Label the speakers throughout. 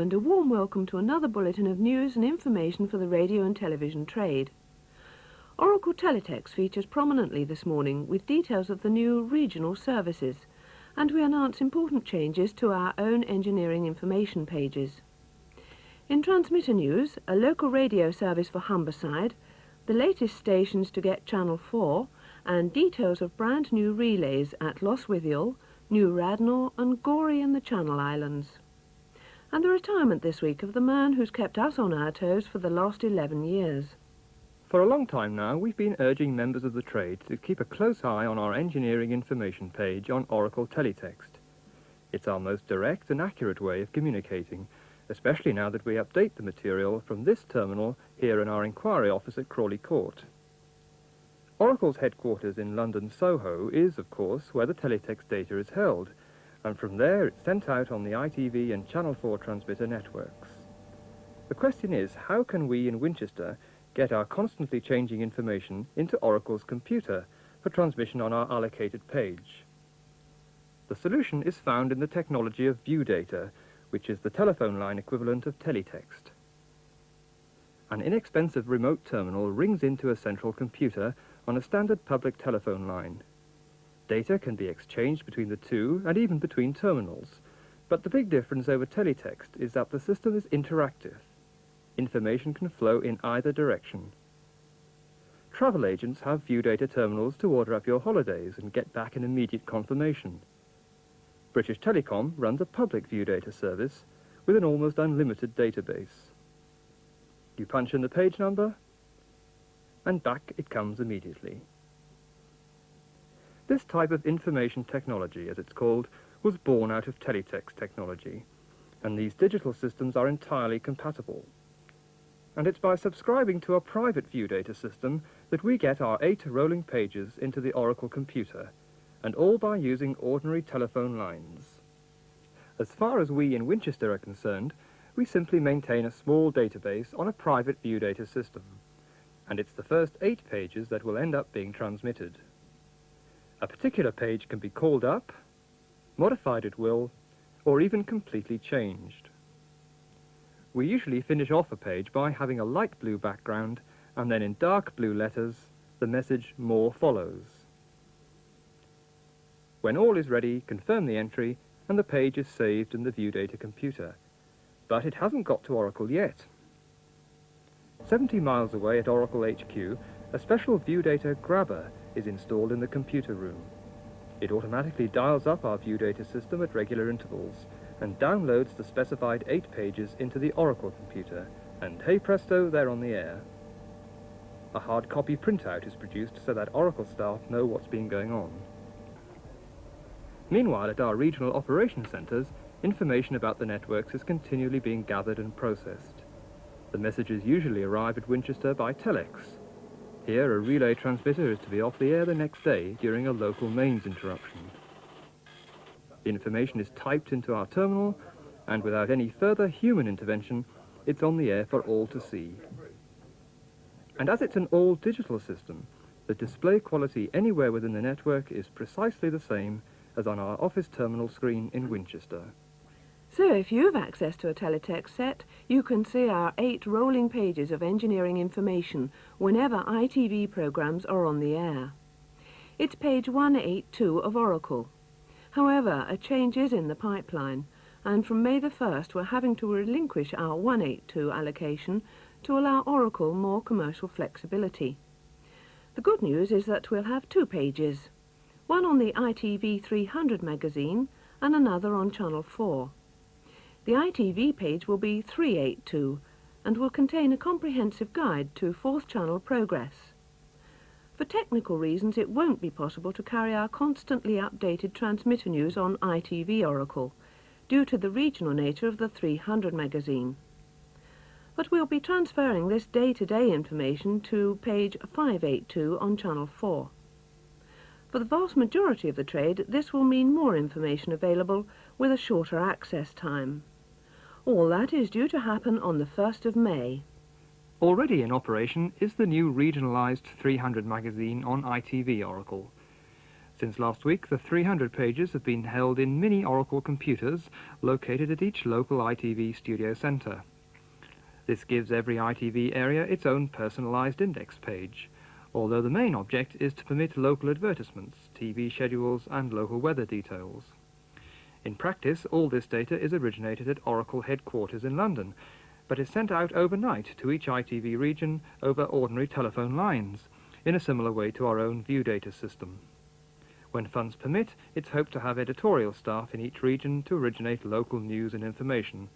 Speaker 1: and a warm welcome to another bulletin of news and information for the radio and television trade. Oracle Teletext features prominently this morning with details of the new regional services, and we announce important changes to our own engineering information pages. In transmitter news, a local radio service for Humberside, the latest stations to get Channel 4, and details of brand new relays at Loswithiel, New Radnor and Gorey in the Channel Islands. And the retirement this week of the man who's kept us on our toes for the last 11 years.
Speaker 2: For a long time now, we've been urging members of the trade to keep a close eye on our engineering information page on Oracle Teletext. It's our most direct and accurate way of communicating, especially now that we update the material from this terminal here in our inquiry office at Crawley Court. Oracle's headquarters in London Soho is, of course, where the teletext data is held, and from there it's sent out on the ITV and Channel 4 transmitter networks. The question is, how can we in Winchester get our constantly changing information into Oracle's computer for transmission on our allocated page? The solution is found in the technology of view data, which is the telephone line equivalent of teletext. An inexpensive remote terminal rings into a central computer on a standard public telephone line. Data can be exchanged between the two and even between terminals, but the big difference over teletext is that the system is interactive. Information can flow in either direction. Travel agents have view data terminals to order up your holidays and get back an immediate confirmation. British Telecom runs a public view data service with an almost unlimited database. You punch in the page number, and back it comes immediately. This type of information technology, as it's called, was born out of teletext technology, and these digital systems are entirely compatible. And it's by subscribing to a private view data system that we get our 8 rolling pages into the Oracle computer, and all by using ordinary telephone lines. As far as we in Winchester are concerned, we simply maintain a small database on a private view data system, and it's the first 8 pages that will end up being transmitted. A particular page can be called up, modified at will, or even completely changed. We usually finish off a page by having a light blue background, and then in dark blue letters, the message "More" follows. When all is ready, confirm the entry, and the page is saved in the view data computer. But it hasn't got to Oracle yet. 70 miles away at Oracle HQ, a special view data grabber is installed in the computer room. It automatically dials up our view data system at regular intervals and downloads the specified 8 pages into the Oracle computer, and hey presto, they're on the air. A hard copy printout is produced so that Oracle staff know what's been going on. Meanwhile, at our regional operation centres, information about the networks is continually being gathered and processed. The messages usually arrive at Winchester by telex. Here, a relay transmitter is to be off the air the next day during a local mains interruption. The information is typed into our terminal, and without any further human intervention, it's on the air for all to see. And as it's an all-digital system, the display quality anywhere within the network is precisely the same as on our office terminal screen in Winchester.
Speaker 1: So if you have access to a teletext set, you can see our 8 rolling pages of engineering information whenever ITV programmes are on the air. It's page 182 of Oracle. However, a change is in the pipeline, and from May the 1st we're having to relinquish our 182 allocation to allow Oracle more commercial flexibility. The good news is that we'll have 2 pages, one on the ITV 300 magazine and another on Channel 4. The ITV page will be 382 and will contain a comprehensive guide to 4th channel progress. For technical reasons, it won't be possible to carry our constantly updated transmitter news on ITV Oracle, due to the regional nature of the 300 magazine. But we'll be transferring this day-to-day information to page 582 on Channel 4. For the vast majority of the trade, this will mean more information available with a shorter access time. All that is due to happen on the 1st of May.
Speaker 2: Already in operation is the new regionalised 300 magazine on ITV Oracle. Since last week, the 300 pages have been held in mini Oracle computers located at each local ITV studio centre. This gives every ITV area its own personalised index page, although the main object is to permit local advertisements, TV schedules and local weather details. In practice, all this data is originated at Oracle headquarters in London, but is sent out overnight to each ITV region over ordinary telephone lines, in a similar way to our own view data system. When funds permit, it's hoped to have editorial staff in each region to originate local news and information,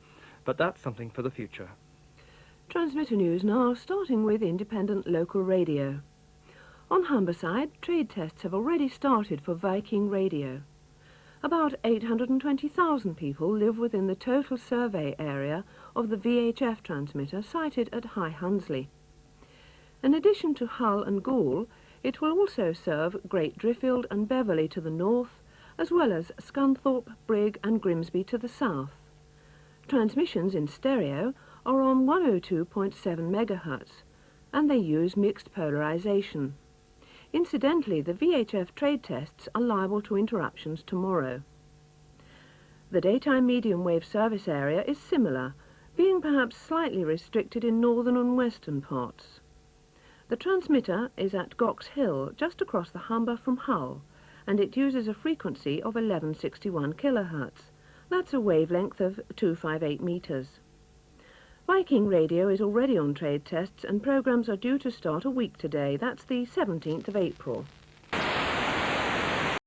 Speaker 2: but that's something for the future.
Speaker 1: Transmitter news now, starting with independent local radio. On Humberside, trade tests have already started for Viking Radio. About 820,000 people live within the total survey area of the VHF transmitter sited at High Hunsley. In addition to Hull and Goole, it will also serve Great Driffield and Beverley to the north, as well as Scunthorpe, Brigg and Grimsby to the south. Transmissions in stereo are on 102.7 MHz, and they use mixed polarization. Incidentally, the VHF trade tests are liable to interruptions tomorrow. The daytime medium wave service area is similar, being perhaps slightly restricted in northern and western parts. The transmitter is at Gox Hill, just across the Humber from Hull, and it uses a frequency of 1161 kHz. That's a wavelength of 258 meters. Viking Radio is already on trade tests and programmes are due to start a week today. That's the 17th of April.